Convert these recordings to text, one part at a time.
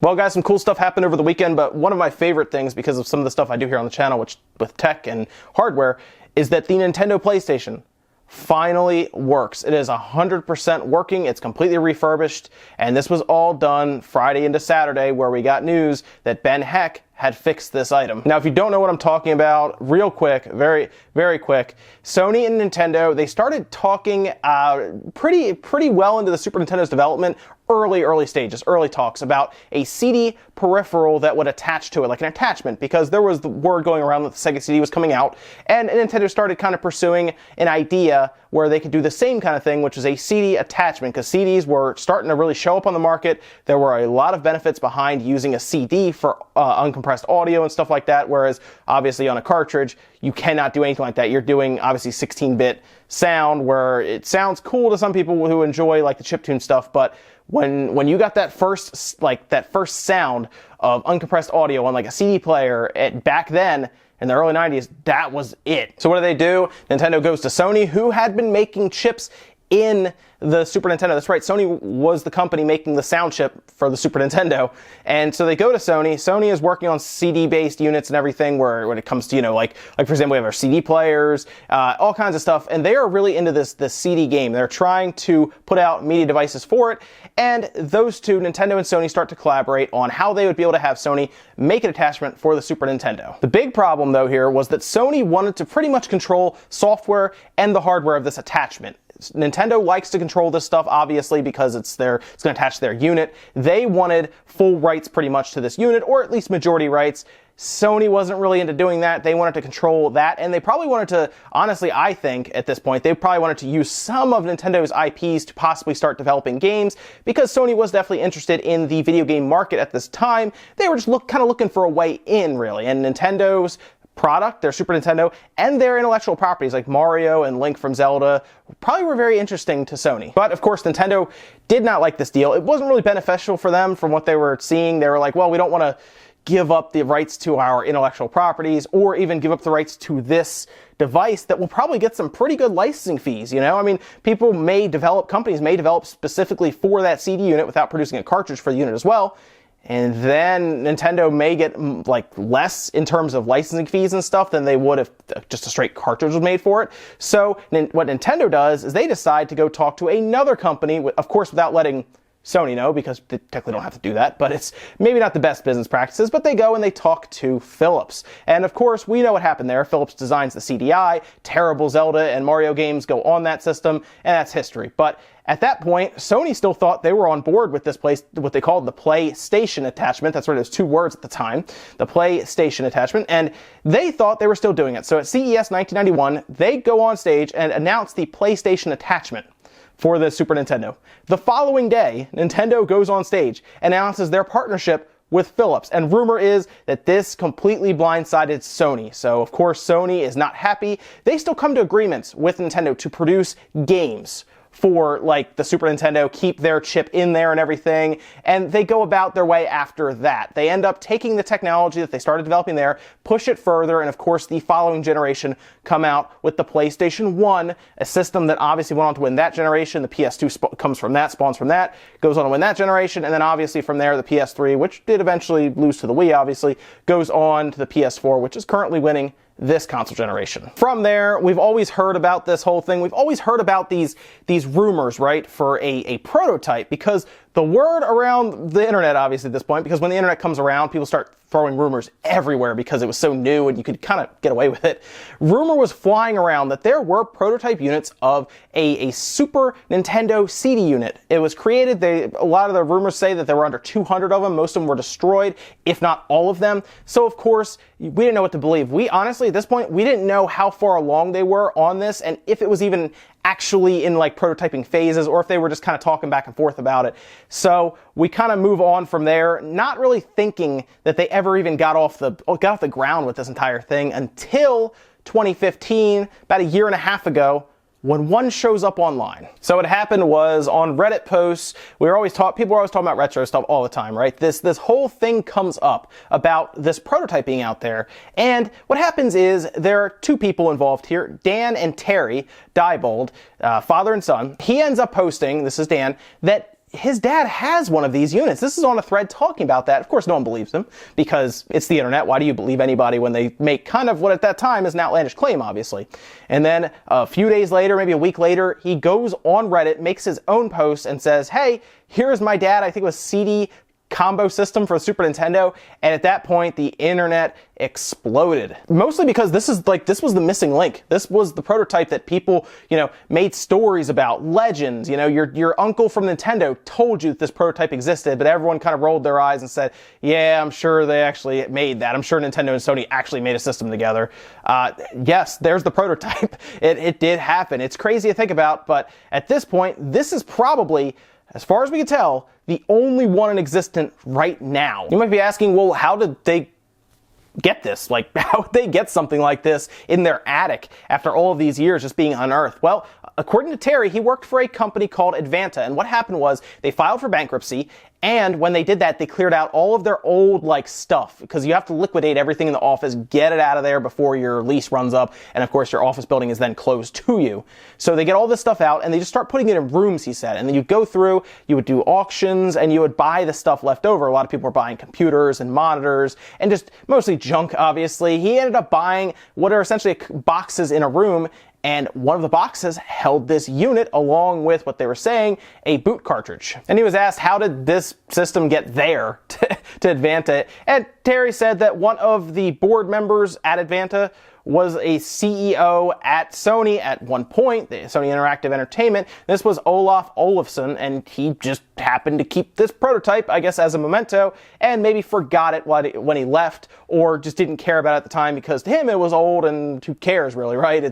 Well, guys, some cool stuff happened over the weekend, but one of my favorite things, because of some of the stuff I do here on the channel, which with tech and hardware, is that the Nintendo PlayStation finally works. It is 100% working. It's completely refurbished, and this was all done Friday into Saturday, where we got news that BenHeck had fixed this item. Now, if you don't know what I'm talking about, real quick, very, very quick, Sony and Nintendo, they started talking pretty well into the Super Nintendo's development, early stages, early talks about a CD peripheral that would attach to it, like an attachment, because there was the word going around that the Sega CD was coming out, and Nintendo started kind of pursuing an idea where they could do the same kind of thing, which was a CD attachment, because CDs were starting to really show up on the market. There were a lot of benefits behind using a CD for uncompressed audio and stuff like that, whereas obviously on a cartridge, you cannot do anything like that. You're doing obviously 16-bit sound, where it sounds cool to some people who enjoy like the chiptune stuff, but when you got that first sound of uncompressed audio on like a CD player back then in the early 90s, that was it. So what do? Nintendo goes to Sony, who had been making chips in the Super Nintendo. That's right, Sony was the company making the sound chip for the Super Nintendo. And so they go to Sony. Sony is working on CD-based units and everything, where when it comes to, like for example, we have our CD players, all kinds of stuff. And they are really into this CD game. They're trying to put out media devices for it. And those two, Nintendo and Sony, start to collaborate on how they would be able to have Sony make an attachment for the Super Nintendo. The big problem, though, here was that Sony wanted to pretty much control software and the hardware of this attachment. Nintendo likes to control this stuff, obviously, because it's going to attach to their unit. They wanted full rights pretty much to this unit, or at least majority rights. Sony wasn't really into doing that. They wanted to control that, and they probably wanted to, honestly, I think, at this point, they probably wanted to use some of Nintendo's IPs to possibly start developing games, because Sony was definitely interested in the video game market at this time. They were just kind of looking for a way in, really, and Nintendo's product, their Super Nintendo, and their intellectual properties like Mario and Link from Zelda probably were very interesting to Sony. But of course, Nintendo did not like this deal. It wasn't really beneficial for them from what they were seeing. They were like, well, we don't want to give up the rights to our intellectual properties, or even give up the rights to this device that will probably get some pretty good licensing fees, I mean, companies may develop specifically for that CD unit without producing a cartridge for the unit as well. And then Nintendo may get less in terms of licensing fees and stuff than they would if just a straight cartridge was made for it. So what Nintendo does is they decide to go talk to another company, of course without letting Sony know, because they technically don't have to do that, but it's maybe not the best business practices, but they go and they talk to Philips. And of course, we know what happened there. Philips designs the CDI, terrible Zelda and Mario games go on that system, and that's history. But at that point, Sony still thought they were on board with this what they called the PlayStation attachment. That's right, there's two words at the time, the PlayStation attachment, and they thought they were still doing it. So at CES 1991, they go on stage and announce the PlayStation attachment for the Super Nintendo. The following day, Nintendo goes on stage and announces their partnership with Philips, and rumor is that this completely blindsided Sony. So of course Sony is not happy. They still come to agreements with Nintendo to produce games for the Super Nintendo, keep their chip in there and everything, and they go about their way after that. They end up taking the technology that they started developing there, push it further, and of course the following generation come out with the PlayStation 1, a system that obviously went on to win that generation. The PS2 comes from that, spawns from that, goes on to win that generation, and then obviously from there the PS3, which did eventually lose to the Wii obviously, goes on to the PS4, which is currently winning this console generation. From there, we've always heard about this whole thing. We've always heard about these rumors, right, for a prototype, because the word around the internet, obviously at this point, because when the internet comes around, people start throwing rumors everywhere because it was so new and you could kind of get away with it. Rumor was flying around that there were prototype units of a Super Nintendo CD unit. It was created, a lot of the rumors say that there were under 200 of them. Most of them were destroyed, if not all of them. So of course, we didn't know what to believe. We honestly, at this point, we didn't know how far along they were on this, and if it was even actually in prototyping phases, or if they were just kind of talking back and forth about it. So we kind of move on from there, not really thinking that they ever even got off the ground with this entire thing until 2015, about a year and a half ago, when one shows up online. So what happened was, on Reddit posts, people were always talking about retro stuff all the time, right? This whole thing comes up about this prototype being out there. And what happens is, there are two people involved here, Dan and Terry Diebold, father and son. He ends up posting, this is Dan, that his dad has one of these units. This is on a thread talking about that. Of course, no one believes him because it's the internet. Why do you believe anybody when they make kind of what at that time is an outlandish claim, obviously? And then a few days later, maybe a week later, he goes on Reddit, makes his own post and says, hey, here's my dad. I think it was CD combo system for the Super Nintendo, and at that point the internet exploded. Mostly because this was the missing link. This was the prototype that people, made stories about, legends. Your uncle from Nintendo told you that this prototype existed, but everyone kind of rolled their eyes and said, yeah, I'm sure they actually made that. I'm sure Nintendo and Sony actually made a system together. Yes, there's the prototype. It did happen. It's crazy to think about, but at this point, this is probably, as far as we can tell, the only one in existence right now. You might be asking, well, how did they get this? Like, how would they get something like this in their attic after all of these years just being unearthed? Well, according to Terry, he worked for a company called Advanta, and what happened was they filed for bankruptcy, and when they did that, they cleared out all of their old, stuff, because you have to liquidate everything in the office, get it out of there before your lease runs up, and of course your office building is then closed to you. So they get all this stuff out, and they just start putting it in rooms, he said, and then you'd go through, you would do auctions, and you would buy the stuff left over. A lot of people were buying computers and monitors, and just mostly junk, obviously. He ended up buying what are essentially boxes in a room, and one of the boxes held this unit along with what they were saying, a boot cartridge. And he was asked, how did this system get there to Advanta? And Terry said that one of the board members at Advanta was a CEO at Sony at one point, the Sony Interactive Entertainment. This was Olaf Olafsson, and he just happened to keep this prototype, I guess, as a memento, and maybe forgot it when he left, or just didn't care about it at the time, because to him it was old, and who cares really, right?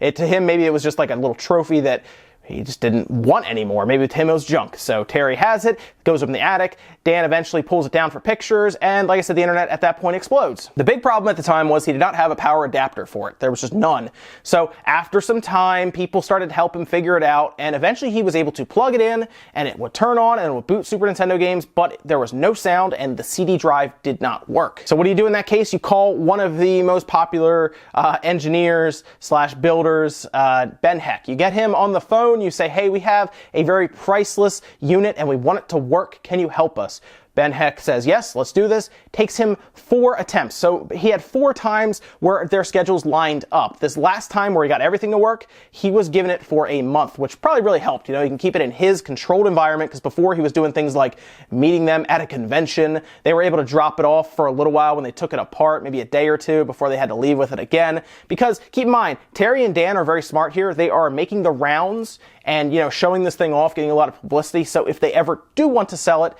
To him, maybe it was just like a little trophy that he just didn't want anymore. Maybe to him it was junk. So Terry has it, goes up in the attic. Dan eventually pulls it down for pictures, and like I said, the internet at that point explodes. The big problem at the time was he did not have a power adapter for it. There was just none. So after some time, people started to help him figure it out, and eventually he was able to plug it in, and it would turn on, and it would boot Super Nintendo games, but there was no sound, and the CD drive did not work. So what do you do in that case? You call one of the most popular engineers / builders, BenHeck. You get him on the phone, you say, hey, we have a very priceless unit, and we want it to work. Can you help us? BenHeck says, yes, let's do this. Takes him 4 attempts. So he had 4 times where their schedules lined up. This last time where he got everything to work, he was given it for a month, which probably really helped. You can keep it in his controlled environment, because before he was doing things like meeting them at a convention. They were able to drop it off for a little while when they took it apart, maybe a day or two before they had to leave with it again. Because keep in mind, Terry and Dan are very smart here. They are making the rounds and, showing this thing off, getting a lot of publicity. So if they ever do want to sell it,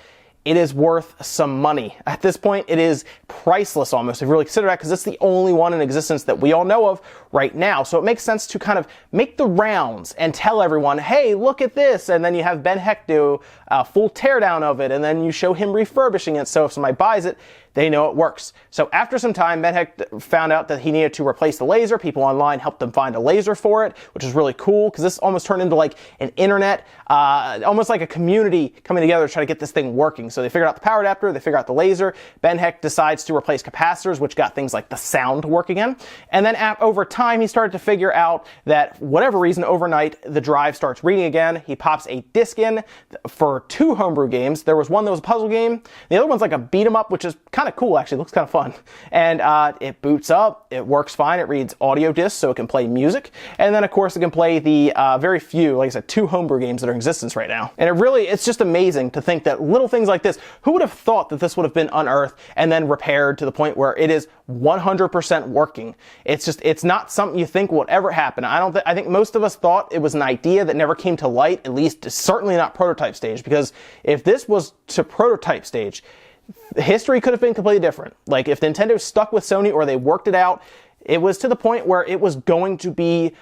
it is worth some money. At this point, it is priceless almost, if you really consider that, because it's the only one in existence that we all know of right now. So it makes sense to kind of make the rounds and tell everyone, hey, look at this. And then you have BenHeck do a full teardown of it, and then you show him refurbishing it. So if somebody buys it, they know it works. So after some time, BenHeck found out that he needed to replace the laser. People online helped him find a laser for it, which is really cool, because this almost turned into like an internet, almost like a community coming together to try to get this thing working. So they figured out the power adapter, they figured out the laser. BenHeck decides to replace capacitors, which got things like the sound to work again. And then over time, he started to figure out that for whatever reason, overnight, the drive starts reading again. He pops a disc in for 2 homebrew games. There was one that was a puzzle game. The other one's like a beat 'em up, which is kind of cool, actually. It looks kind of fun. And it boots up. It works fine. It reads audio discs, so it can play music. And then, of course, it can play the very few, like I said, 2 homebrew games that are in existence right now. And it's just amazing to think that little things like this, who would have thought that this would have been unearthed and then repaired to the point where it is 100% working? It's not something you think would ever happen. I think most of us thought it was an idea that never came to light, at least certainly not prototype stage, because if this was to prototype stage, history could have been completely different. Like, if Nintendo stuck with Sony or they worked it out, it was to the point where it was going to be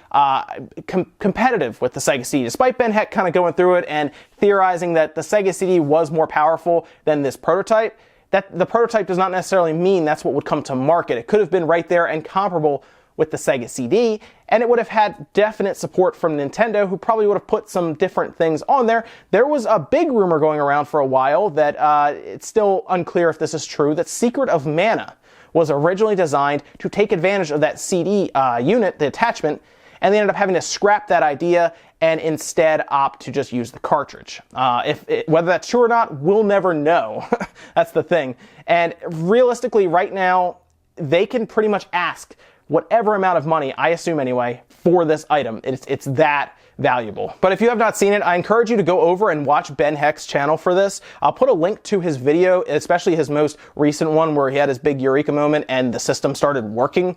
competitive with the Sega CD. Despite BenHeck kind of going through it and theorizing that the Sega CD was more powerful than this prototype, that the prototype does not necessarily mean that's what would come to market. It could have been right there and comparable with the Sega CD, and it would have had definite support from Nintendo, who probably would have put some different things on there. There was a big rumor going around for a while that it's still unclear if this is true, that Secret of Mana was originally designed to take advantage of that CD unit, the attachment, and they ended up having to scrap that idea and instead opt to just use the cartridge. Whether that's true or not, we'll never know. That's the thing. And realistically, right now, they can pretty much ask whatever amount of money, I assume anyway, for this item. It's that valuable. But if you have not seen it, I encourage you to go over and watch BenHeck's channel for this. I'll put a link to his video, especially his most recent one where he had his big eureka moment and the system started working.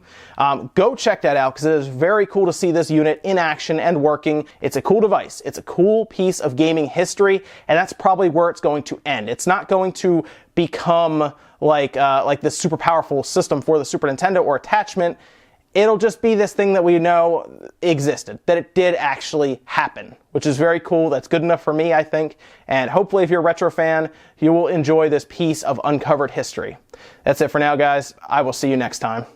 Go check that out because it is very cool to see this unit in action and working. It's a cool device. It's a cool piece of gaming history, and that's probably where it's going to end. It's not going to become like this super powerful system for the Super Nintendo or attachment. It'll just be this thing that we know existed, that it did actually happen, which is very cool. That's good enough for me, I think. And hopefully, if you're a retro fan, you will enjoy this piece of uncovered history. That's it for now, guys. I will see you next time.